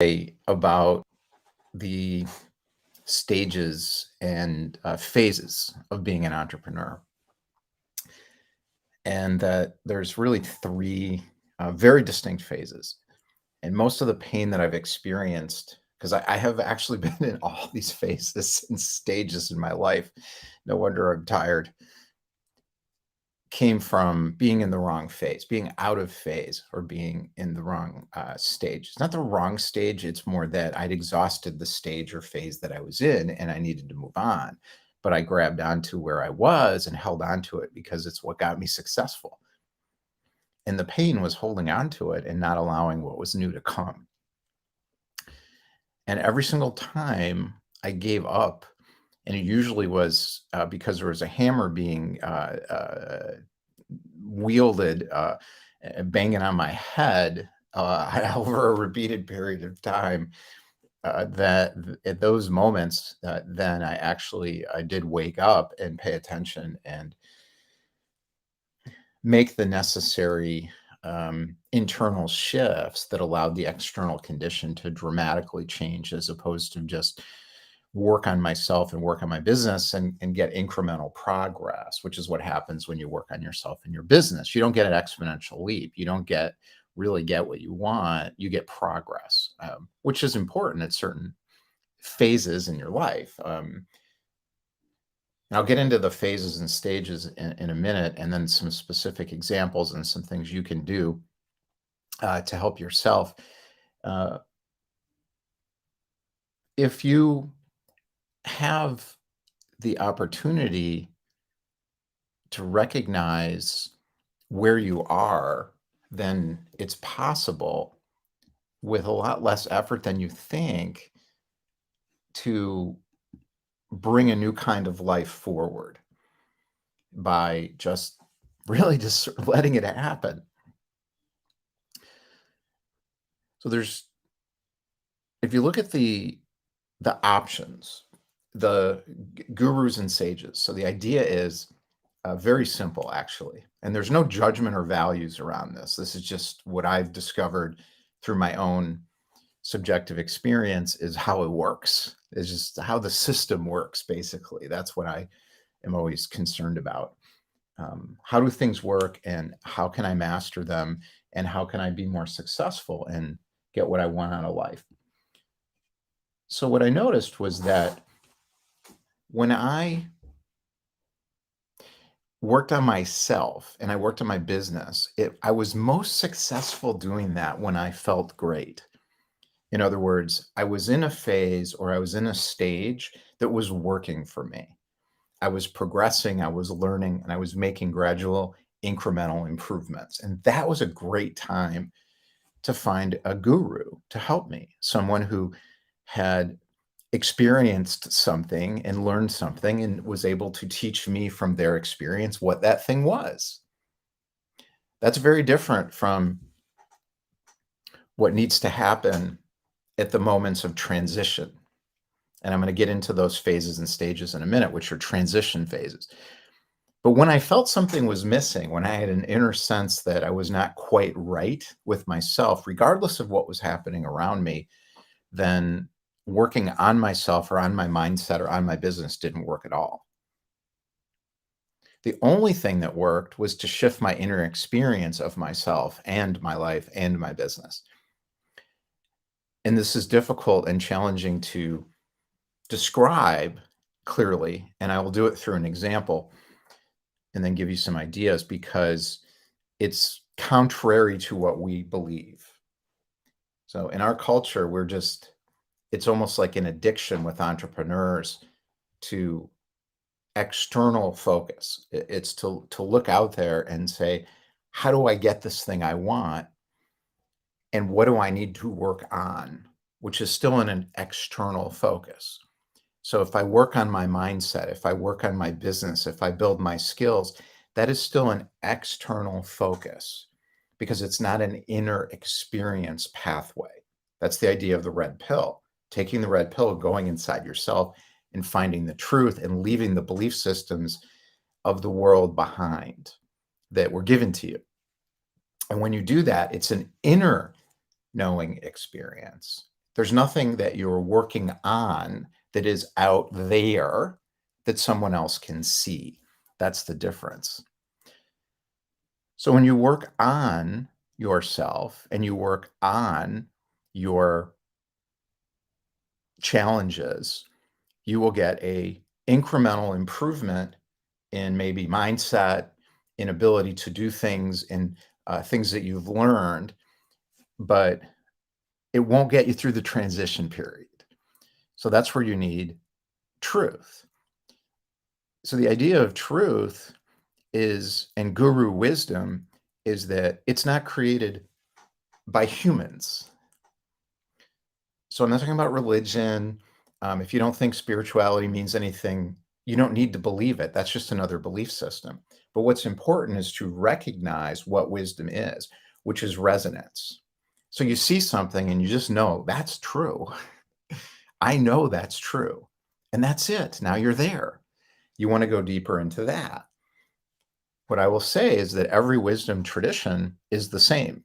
about the stages and phases of being an entrepreneur. And that there's really three very distinct phases. And most of the pain that I've experienced, because I have actually been in all these phases and stages in my life, no wonder I'm tired, came from being in the wrong phase, being out of phase, or being in the wrong stage. It's not the wrong stage, it's more that I'd exhausted the stage or phase that I was in and I needed to move on. But I grabbed onto where I was and held onto it because it's what got me successful. And the pain was holding on to it and not allowing what was new to come. And every single time I gave up, and it usually was because there was a hammer being wielded, banging on my head over a repeated period of time. That at those moments, then I did wake up and pay attention and make the necessary internal shifts that allowed the external condition to dramatically change, as opposed to just work on myself and work on my business and get incremental progress, which is what happens when you work on yourself and your business. You don't get an exponential leap. You don't really get what you want. You get progress, which is important at certain phases in your life. And I'll get into the phases and stages in a minute, and then some specific examples and some things you can do to help yourself. If you have the opportunity to recognize where you are, then it's possible, with a lot less effort than you think, to bring a new kind of life forward by just really just letting it happen. So if you look at the options, the gurus and sages. So the idea is very simple, actually. And there's no judgment or values around this. This is just what I've discovered through my own subjective experience, is how it works. It's just how the system works, basically. That's what I am always concerned about. How do things work, and how can I master them, and how can I be more successful and get what I want out of life? So what I noticed was that when I worked on myself and I worked on my business, I was most successful doing that when I felt great. In other words, I was in a phase, or I was in a stage that was working for me. I was progressing, I was learning, and I was making gradual incremental improvements. And that was a great time to find a guru to help me, someone who had experienced something and learned something and was able to teach me from their experience what that thing was. That's very different from what needs to happen at the moments of transition. And I'm going to get into those phases and stages in a minute, which are transition phases. But when I felt something was missing, when I had an inner sense that I was not quite right with myself, regardless of what was happening around me, then working on myself or on my mindset or on my business didn't work at all. The only thing that worked was to shift my inner experience of myself and my life and my business. And this is difficult and challenging to describe clearly, and I will do it through an example and then give you some ideas, because it's contrary to what we believe. So in our culture, it's almost like an addiction with entrepreneurs to external focus. It's to look out there and say, how do I get this thing I want? And what do I need to work on? Which is still in an external focus. So if I work on my mindset, if I work on my business, if I build my skills, that is still an external focus, because it's not an inner experience pathway. That's the idea of the red pill. Taking the red pill, going inside yourself and finding the truth and leaving the belief systems of the world behind that were given to you. And when you do that, it's an inner knowing experience. There's nothing that you're working on that is out there that someone else can see. That's the difference. So when you work on yourself and you work on your challenges, you will get a incremental improvement in maybe mindset, in ability to do things, in things that you've learned, but it won't get you through the transition period. So that's where you need truth. So the idea of truth is, and guru wisdom is that it's not created by humans. So I'm not talking about religion. If you don't think spirituality means anything, you don't need to believe it. That's just another belief system. But what's important is to recognize what wisdom is, which is resonance. So you see something and you just know that's true. I know that's true. And that's it. Now you're there. You want to go deeper into that. What I will say is that every wisdom tradition is the same.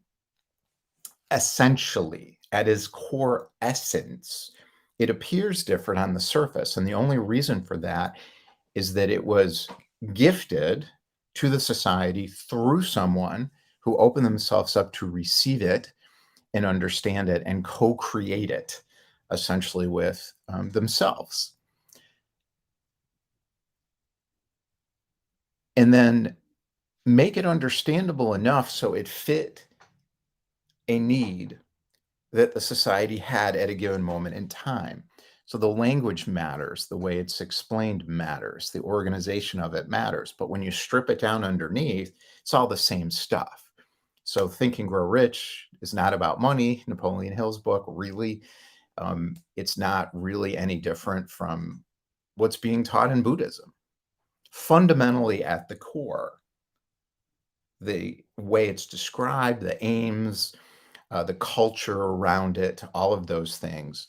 Essentially, at its core essence, it appears different on the surface. And the only reason for that is that it was gifted to the society through someone who opened themselves up to receive it and understand it and co-create it essentially with themselves. And then make it understandable enough so it fit a need that the society had at a given moment in time. So the language matters, the way it's explained matters, the organization of it matters. But when you strip it down underneath, it's all the same stuff. So Think and Grow Rich is not about money. Napoleon Hill's book, really, it's not really any different from what's being taught in Buddhism. Fundamentally at the core, the way it's described, the aims, the culture around it, all of those things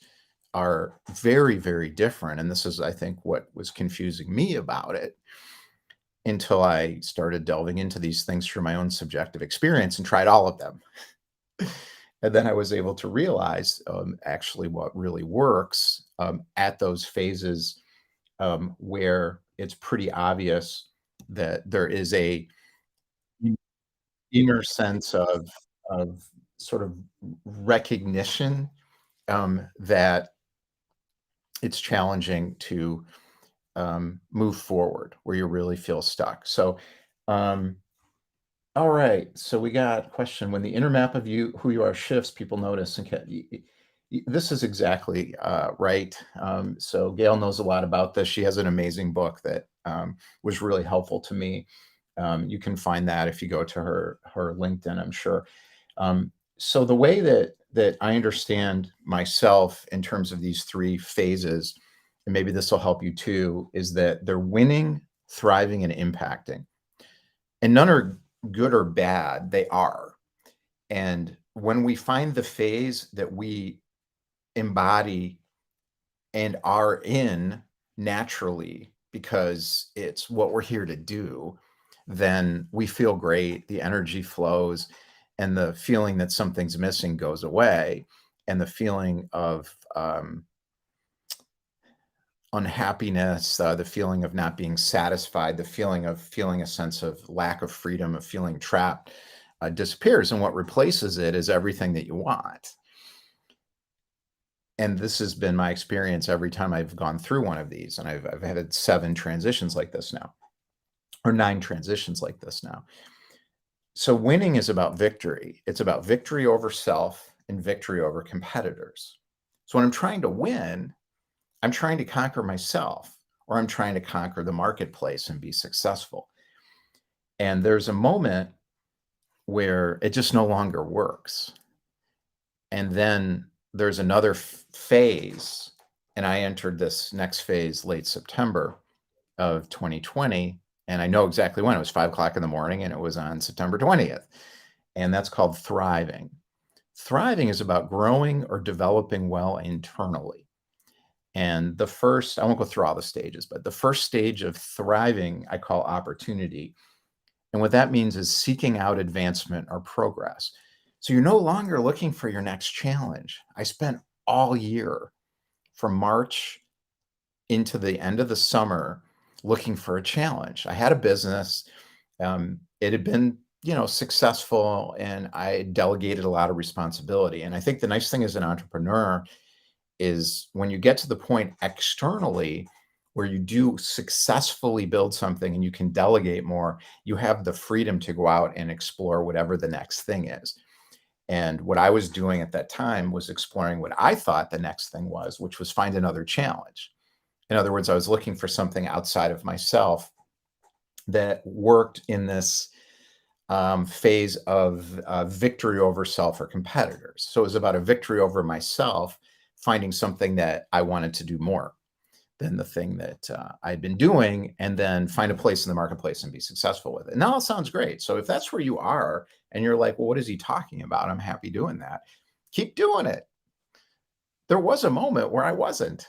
are very, very different. And this is, I think, what was confusing me about it until I started delving into these things through my own subjective experience and tried all of them. And then I was able to realize actually what really works at those phases where it's pretty obvious that there is a inner sense of sort of recognition that it's challenging to move forward, where you really feel stuck. So, all right. So we got a question: when the inner map of you, who you are, shifts, people notice. And this is exactly right. So Gail knows a lot about this. She has an amazing book that was really helpful to me. You can find that if you go to her LinkedIn, I'm sure. So the way that I understand myself in terms of these three phases, and maybe this will help you too, is that they're winning, thriving, and impacting. And none are good or bad, they are. And when we find the phase that we embody and are in naturally because it's what we're here to do, then we feel great, the energy flows, and the feeling that something's missing goes away, and the feeling of unhappiness, the feeling of not being satisfied, the feeling of feeling a sense of lack of freedom, of feeling trapped, disappears. And what replaces it is everything that you want. And this has been my experience every time I've gone through one of these. And I've had 7 transitions like this now, or 9 transitions like this now. So winning is about victory. It's about victory over self and victory over competitors. So when I'm trying to win, I'm trying to conquer myself, or I'm trying to conquer the marketplace and be successful. And there's a moment where it just no longer works. And then there's another phase, and I entered this next phase late September of 2020, and I know exactly when. It was 5 o'clock in the morning, and it was on September 20th. And that's called thriving. Thriving is about growing or developing well internally. And the first, I won't go through all the stages, but the first stage of thriving, I call opportunity. And what that means is seeking out advancement or progress. So you're no longer looking for your next challenge. I spent all year from March into the end of the summer looking for a challenge. I had a business. It had been, successful, and I delegated a lot of responsibility. And I think the nice thing as an entrepreneur is when you get to the point externally where you do successfully build something and you can delegate more, you have the freedom to go out and explore whatever the next thing is. And what I was doing at that time was exploring what I thought the next thing was, which was find another challenge. In other words, I was looking for something outside of myself that worked in this phase of victory over self or competitors. So it was about a victory over myself, finding something that I wanted to do more than the thing that I'd been doing, and then find a place in the marketplace and be successful with it. And that all sounds great. So if that's where you are and you're like, well, what is he talking about? I'm happy doing that. Keep doing it. There was a moment where I wasn't.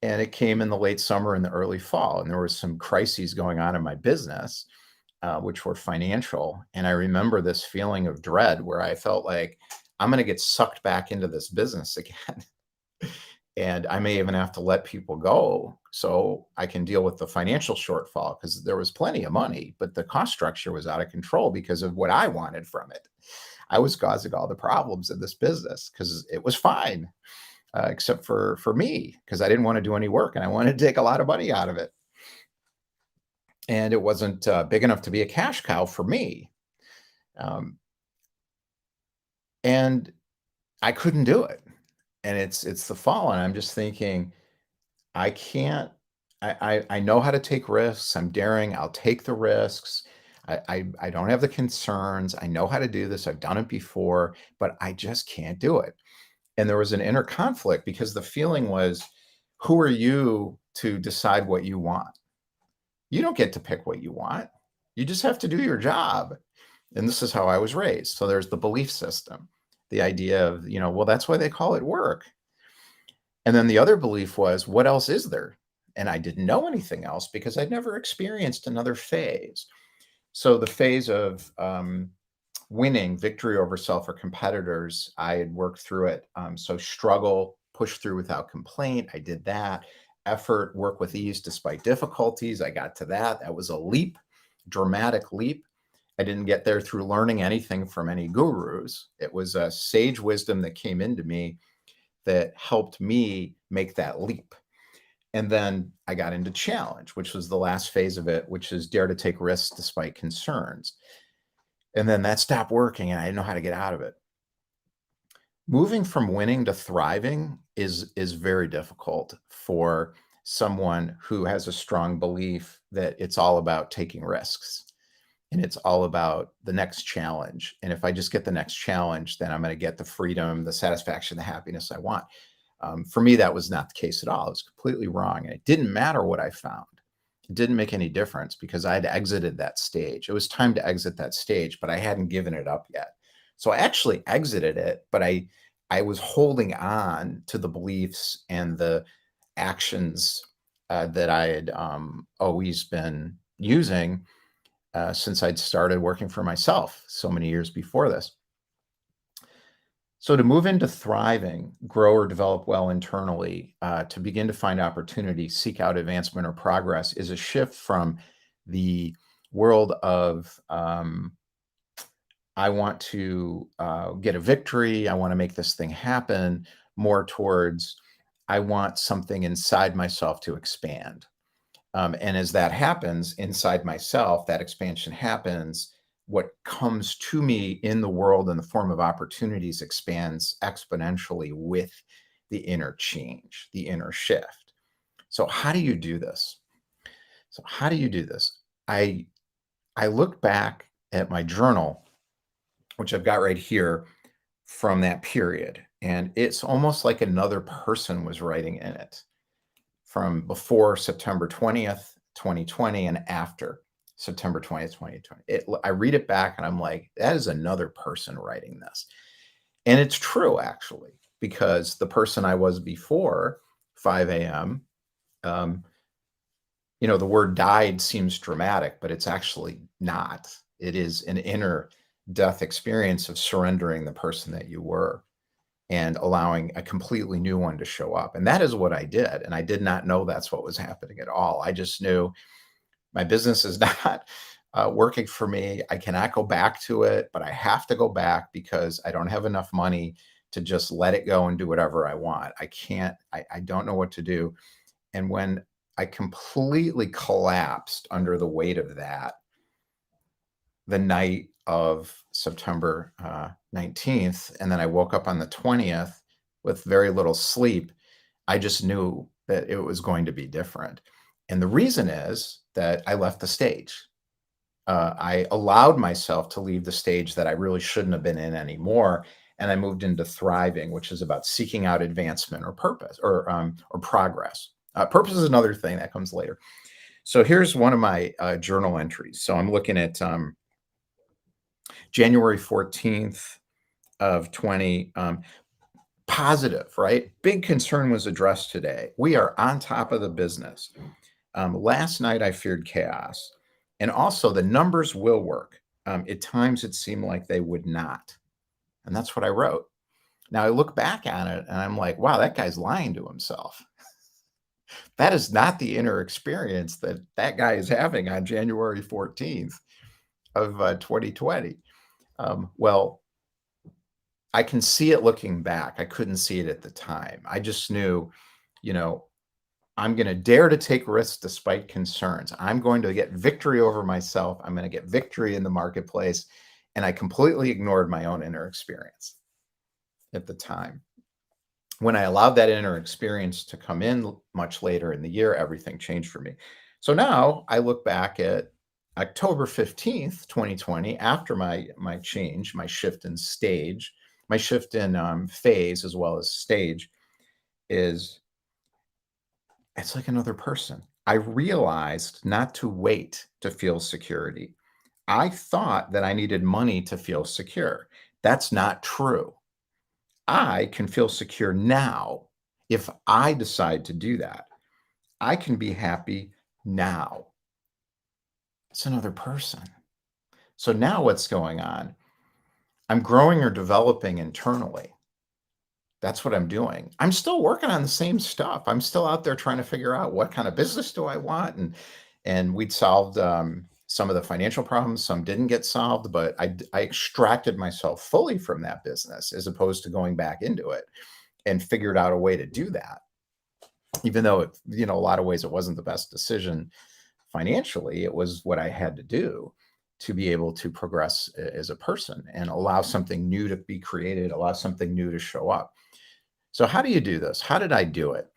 And it came in the late summer and the early fall. And there were some crises going on in my business, which were financial. And I remember this feeling of dread where I felt like I'm going to get sucked back into this business again. And I may even have to let people go so I can deal with the financial shortfall, because there was plenty of money, but the cost structure was out of control because of what I wanted from it. I was causing all the problems in this business because it was fine, except for me, because I didn't want to do any work and I wanted to take a lot of money out of it. And it wasn't big enough to be a cash cow for me. And I couldn't do it. And it's the fall, and I'm just thinking, I can't. I know how to take risks. I'm daring. I'll take the risks. I don't have the concerns. I know how to do this. I've done it before, but I just can't do it. And there was an inner conflict because the feeling was, who are you to decide what you want? You don't get to pick what you want. You just have to do your job. And this is how I was raised. So there's the belief system, the idea of, well, that's why they call it work. And then the other belief was, what else is there? And I didn't know anything else because I'd never experienced another phase. So the phase of winning, victory over self or competitors, I had worked through it. So struggle, push through without complaint. I did that. Effort, work with ease despite difficulties. I got to that. That was a leap, dramatic leap. I didn't get there through learning anything from any gurus. It was a sage wisdom that came into me that helped me make that leap. And then I got into challenge, which was the last phase of it, which is dare to take risks despite concerns. And then that stopped working and I didn't know how to get out of it. Moving from winning to thriving is very difficult for someone who has a strong belief that it's all about taking risks and it's all about the next challenge. And if I just get the next challenge, then I'm going to get the freedom, the satisfaction, the happiness I want. For me, that was not the case at all. It was completely wrong. And it didn't matter what I found. It didn't make any difference because I had exited that stage. It was time to exit that stage, but I hadn't given it up yet. So I actually exited it, but I was holding on to the beliefs and the actions that I had always been using since I'd started working for myself so many years before this. So to move into thriving, grow or develop well internally, to begin to find opportunity, seek out advancement or progress is a shift from the world of I want to get a victory, I want to make this thing happen, more towards I want something inside myself to expand. And as that happens inside myself, that expansion happens, what comes to me in the world in the form of opportunities expands exponentially with the inner change, the inner shift. So how do you do this? I look back at my journal, which I've got right here from that period, and it's almost like another person was writing in it from before September 20th, 2020 and after September 20th, 2020. I read it back and I'm like, that is another person writing this. And it's true, actually, because the person I was before 5 a.m., the word died seems dramatic, but it's actually not. It is an inner death experience of surrendering the person that you were. and allowing a completely new one to show up. And that is what I did. And I did not know that's what was happening at all. I just knew my business is not working for me. I cannot go back to it, but I have to go back because I don't have enough money to just let it go and do whatever I want. I can't, I don't know what to do. And when I completely collapsed under the weight of that, the night of September 19th, and then I woke up on the 20th with very little sleep, I just knew that it was going to be different. And the reason is that I left the stage. I allowed myself to leave the stage that I really shouldn't have been in anymore. And I moved into thriving, which is about seeking out advancement or purpose or progress. Purpose is another thing that comes later. So here's one of my journal entries. So I'm looking at January 14th of 20. Positive, right? Big concern was addressed today. We are on top of the business. Last night, I feared chaos. And also, the numbers will work. At times, it seemed like they would not. And that's what I wrote. Now, I look back on it and I'm like, wow, that guy's lying to himself. That is not the inner experience that that guy is having on January 14th of 2020. Well, I can see it looking back. I couldn't see it at the time. I just knew, you know, I'm going to dare to take risks despite concerns. I'm going to get victory over myself. I'm going to get victory in the marketplace. And I completely ignored my own inner experience at the time. When I allowed that inner experience to come in much later in the year, everything changed for me. So now I look back at October 15th, 2020, after my change, my shift in stage, my shift in phase as well as stage is it's like another person. I realized not to wait to feel security. I thought that I needed money to feel secure. That's not true. I can feel secure now if I decide to do that. I can be happy now. It's another person. So now what's going on? I'm growing or developing internally. That's what I'm doing. I'm still working on the same stuff. I'm still out there trying to figure out what kind of business do I want, and we'd solved some of the financial problems. Some didn't get solved, but I extracted myself fully from that business as opposed to going back into it and figured out a way to do that. Even though it, a lot of ways it wasn't the best decision financially, it was what I had to do to be able to progress as a person and allow something new to be created, allow something new to show up. So how do you do this? How did I do it?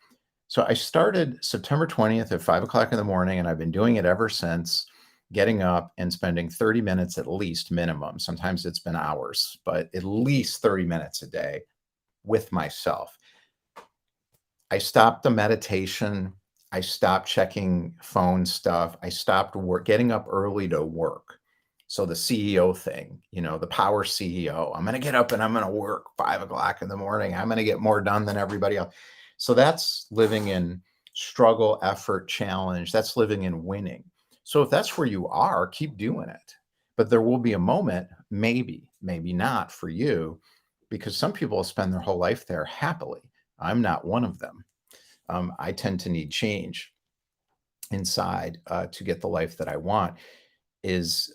So I started September 20th at 5 o'clock in the morning, and I've been doing it ever since, getting up and spending 30 minutes at least minimum. Sometimes it's been hours, but at least 30 minutes a day with myself. I stopped the meditation. I stopped checking phone stuff. I stopped getting up early to work. So the CEO thing, the power CEO, I'm going to get up and I'm going to work 5 o'clock in the morning. I'm going to get more done than everybody else. So that's living in struggle, effort, challenge. That's living in winning. So if that's where you are, keep doing it. But there will be a moment, maybe not for you, because some people spend their whole life there happily. I'm not one of them. I tend to need change inside to get the life that I want. Is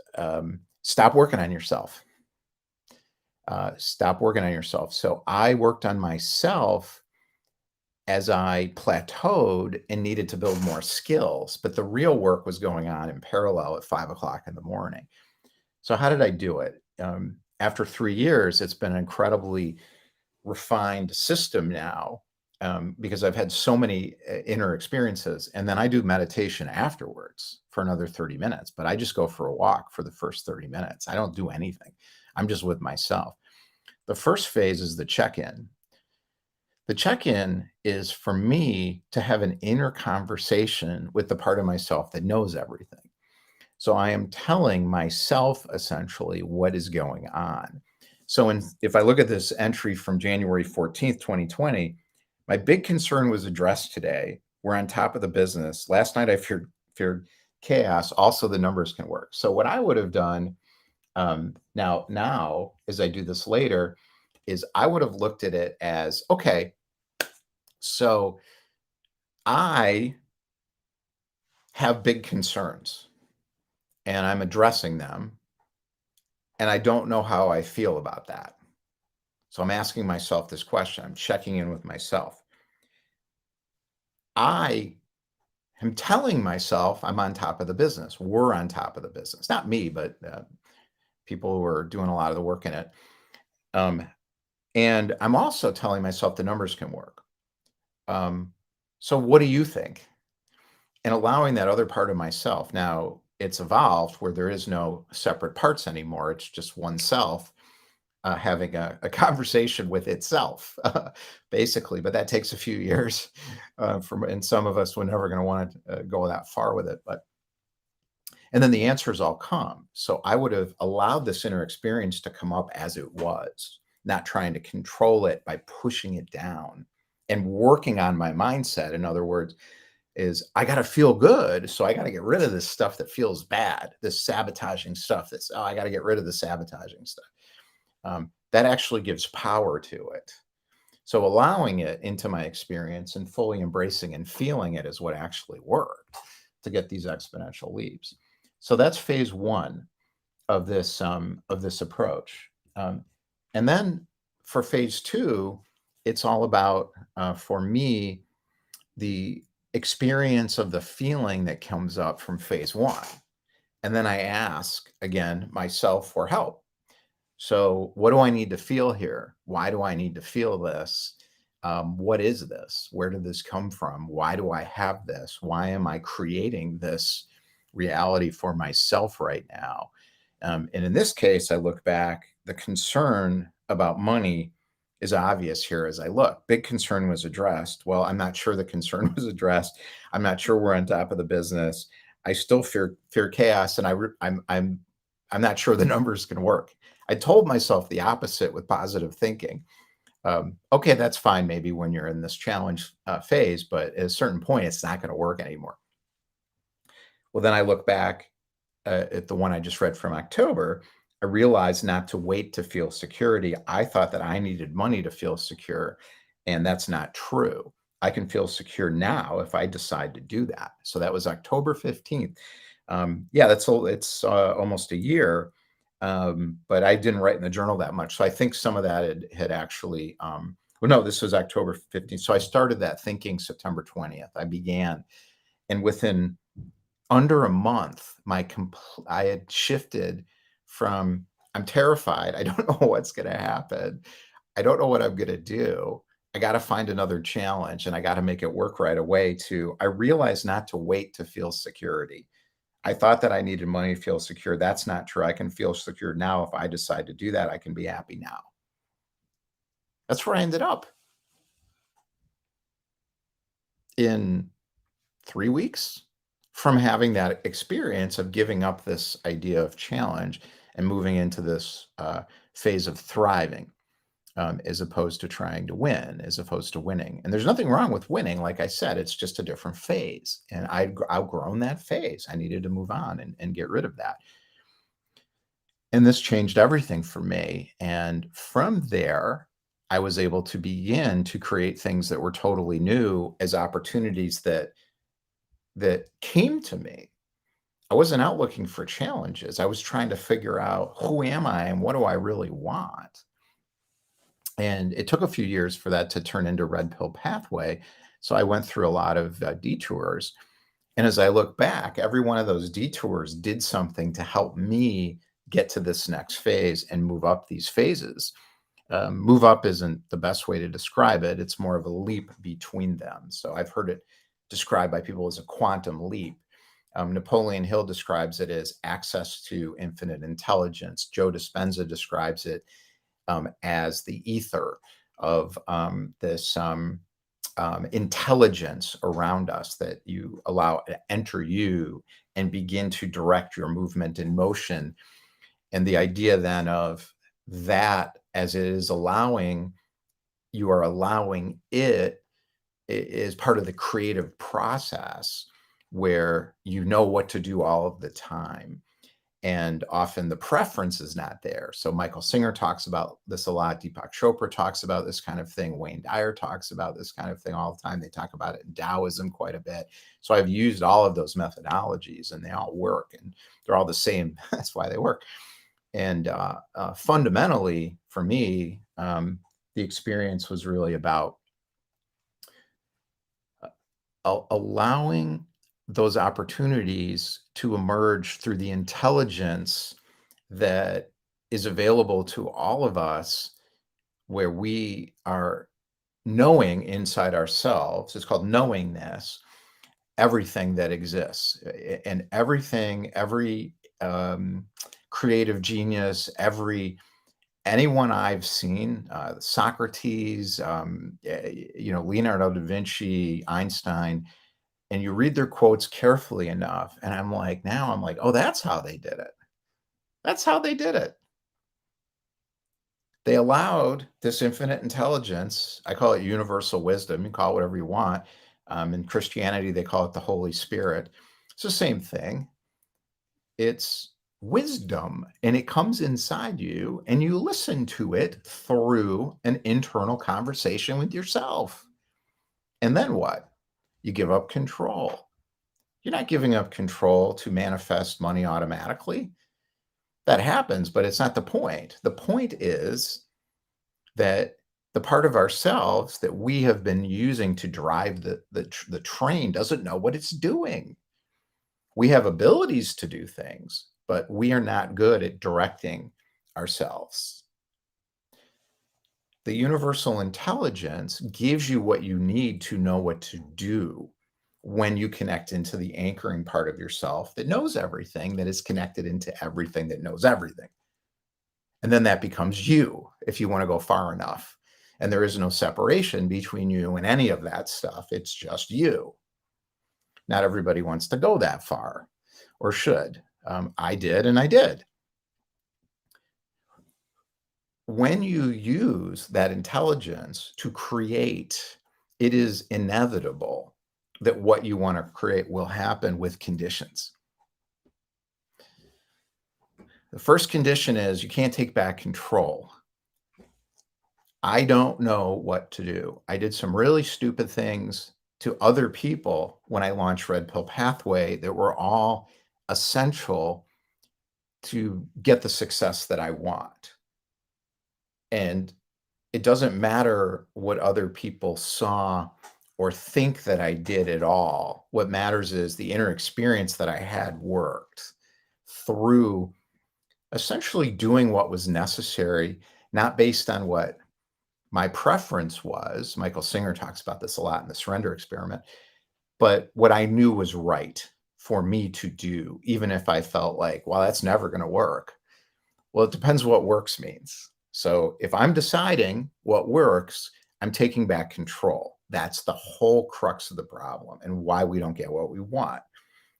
stop working on yourself. Stop working on yourself. So I worked on myself as I plateaued and needed to build more skills, but the real work was going on in parallel at 5 o'clock in the morning. So how did I do it? After 3 years, it's been an incredibly refined system now, because I've had so many inner experiences. And then I do meditation afterwards for another 30 minutes, but I just go for a walk for the first 30 minutes. I don't do anything. I'm just with myself. The first phase is the check-in. The check-in is for me to have an inner conversation with the part of myself that knows everything. So I am telling myself essentially what is going on. So if I look at this entry from January 14th, 2020, my big concern was addressed today. We're on top of the business. Last night I feared chaos. Also, the numbers can work. So what I would have done now, as I do this later, is I would have looked at it as, okay, so I have big concerns and I'm addressing them, and I don't know how I feel about that. So I'm asking myself this question. I'm checking in with myself. I am telling myself I'm on top of the business. We're on top of the business. Not me, but people who are doing a lot of the work in it. Um, and I'm also telling myself the numbers can work. Um, so what do you think? And allowing that other part of myself. Now it's evolved where there is no separate parts anymore. It's just one self having a conversation with itself, basically. But that takes a few years. And some of us were never going to want to go that far with it. But and then the answers all come. So I would have allowed this inner experience to come up as it was, not trying to control it by pushing it down and working on my mindset. In other words, is I got to feel good. So I got to get rid of this stuff that feels bad, this sabotaging stuff that's, oh, I got to get rid of the sabotaging stuff. That actually gives power to it. So allowing it into my experience and fully embracing and feeling it is what actually worked to get these exponential leaps. So that's phase one of this approach. And then for phase two, it's all about for me the experience of the feeling that comes up from phase one. And then I ask again myself for help. So, what do I need to feel here? Why do I need to feel this? What is this? Where did this come from? Why do I have this? Why am I creating this reality for myself right now? And in this case, I look back, the concern about money is obvious here as I look. Big concern was addressed. Well, I'm not sure the concern was addressed. I'm not sure we're on top of the business. I still fear chaos, and I'm not sure the numbers can work. I told myself the opposite with positive thinking. Okay, that's fine maybe when you're in this challenge phase, but at a certain point, it's not going to work anymore. Well, then I look back at the one I just read from October. I realized not to wait to feel security. I thought that I needed money to feel secure, and that's not true. I can feel secure now if I decide to do that. So that was October 15th. Yeah, it's almost a year, but I didn't write in the journal that much. So I think some of that had actually, well, no, this was October 15th. So I started that thinking September 20th. I began, and within under a month, I had shifted from I'm terrified. I don't know what's going to happen. I don't know what I'm going to do. I got to find another challenge and I got to make it work right away to I realized not to wait to feel security. I thought that I needed money to feel secure. That's not true. I can feel secure now. If I decide to do that, I can be happy now. That's where I ended up in 3 weeks from having that experience of giving up this idea of challenge and moving into this phase of thriving. As opposed to trying to win, as opposed to winning. And there's nothing wrong with winning. Like I said, it's just a different phase. And I'd outgrown that phase. I needed to move on and get rid of that. And this changed everything for me. And from there, I was able to begin to create things that were totally new as opportunities that came to me. I wasn't out looking for challenges. I was trying to figure out who am I and what do I really want? And it took a few years for that to turn into red pill pathway. So I went through a lot of detours. And as I look back, every one of those detours did something to help me get to this next phase and move up these phases. Move up isn't the best way to describe it. It's more of a leap between them. So I've heard it described by people as a quantum leap. Napoleon Hill describes it as access to infinite intelligence. Joe Dispenza describes it as the ether of this intelligence around us that you allow to enter you and begin to direct your movement and motion. And the idea then of that as it is allowing, you are allowing it is part of the creative process where you know what to do all of the time. And often the preference is not there. So Michael Singer talks about this a lot. Deepak Chopra talks about this kind of thing. Wayne Dyer talks about this kind of thing all the time. They talk about it in Taoism quite a bit. So I've used all of those methodologies and they all work and they're all the same. That's why they work. And fundamentally, for me, the experience was really about allowing those opportunities to emerge through the intelligence that is available to all of us, where we are knowing inside ourselves. It's called knowingness, everything that exists, and every creative genius, anyone I've seen, Socrates, Leonardo da Vinci, Einstein, and you read their quotes carefully enough, and I'm like, oh, that's how they did it. That's how they did it. They allowed this infinite intelligence. I call it universal wisdom. You can call it whatever you want. In Christianity, they call it the Holy Spirit. It's the same thing. It's wisdom, and it comes inside you, and you listen to it through an internal conversation with yourself. And then what? You give up control. You're not giving up control to manifest money automatically. That happens, but it's not the point. The point is that the part of ourselves that we have been using to drive the train doesn't know what it's doing. We have abilities to do things, but we are not good at directing ourselves. The universal intelligence gives you what you need to know what to do when you connect into the anchoring part of yourself that knows everything, that is connected into everything that knows everything. And then that becomes you, if you want to go far enough. And there is no separation between you and any of that stuff. It's just you. Not everybody wants to go that far or should. I did, and I did. When you use that intelligence to create, it is inevitable that what you want to create will happen with conditions. The first condition is you can't take back control. I don't know what to do. I did some really stupid things to other people when I launched Red Pill Pathway that were all essential to get the success that I want. And it doesn't matter what other people saw or think that I did at all. What matters is the inner experience that I had worked through essentially doing what was necessary, not based on what my preference was. Michael Singer talks about this a lot in the surrender experiment, but what I knew was right for me to do, even if I felt like, well, that's never going to work. Well, it depends what works means. So if I'm deciding what works, I'm taking back control. That's the whole crux of the problem and why we don't get what we want.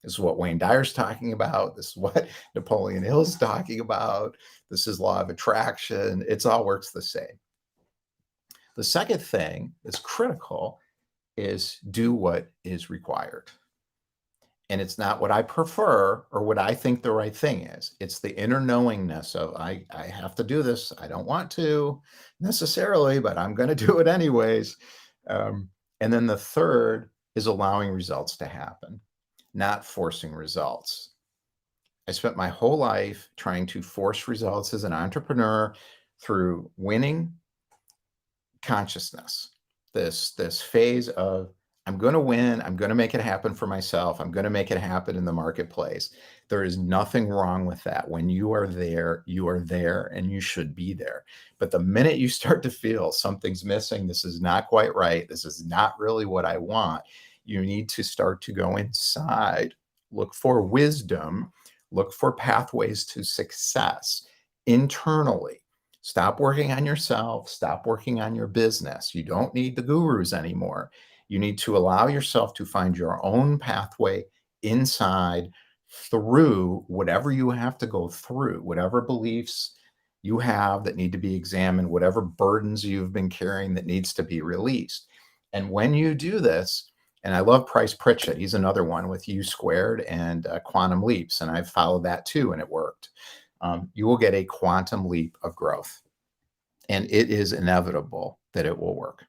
This is what Wayne Dyer's talking about. This is what Napoleon Hill's talking about. This is law of attraction. It all works the same. The second thing that's critical is do what is required. And it's not what I prefer or what I think the right thing is. It's the inner knowingness of I have to do this. I don't want to necessarily, but I'm going to do it anyways. And then the third is allowing results to happen, not forcing results. I spent my whole life trying to force results as an entrepreneur through winning consciousness, this phase of I'm going to win. I'm going to make it happen for myself. I'm going to make it happen in the marketplace. There is nothing wrong with that. When you are there, and you should be there. But the minute you start to feel something's missing, this is not quite right, this is not really what I want, you need to start to go inside, look for wisdom, look for pathways to success internally. Stop working on yourself. Stop working on your business. You don't need the gurus anymore. You need to allow yourself to find your own pathway inside through whatever you have to go through, whatever beliefs you have that need to be examined, whatever burdens you've been carrying that needs to be released. And when you do this, And I love Price Pritchett. He's another one with U squared and quantum leaps. And I've followed that too, and it worked. You will get a quantum leap of growth, and it is inevitable that it will work.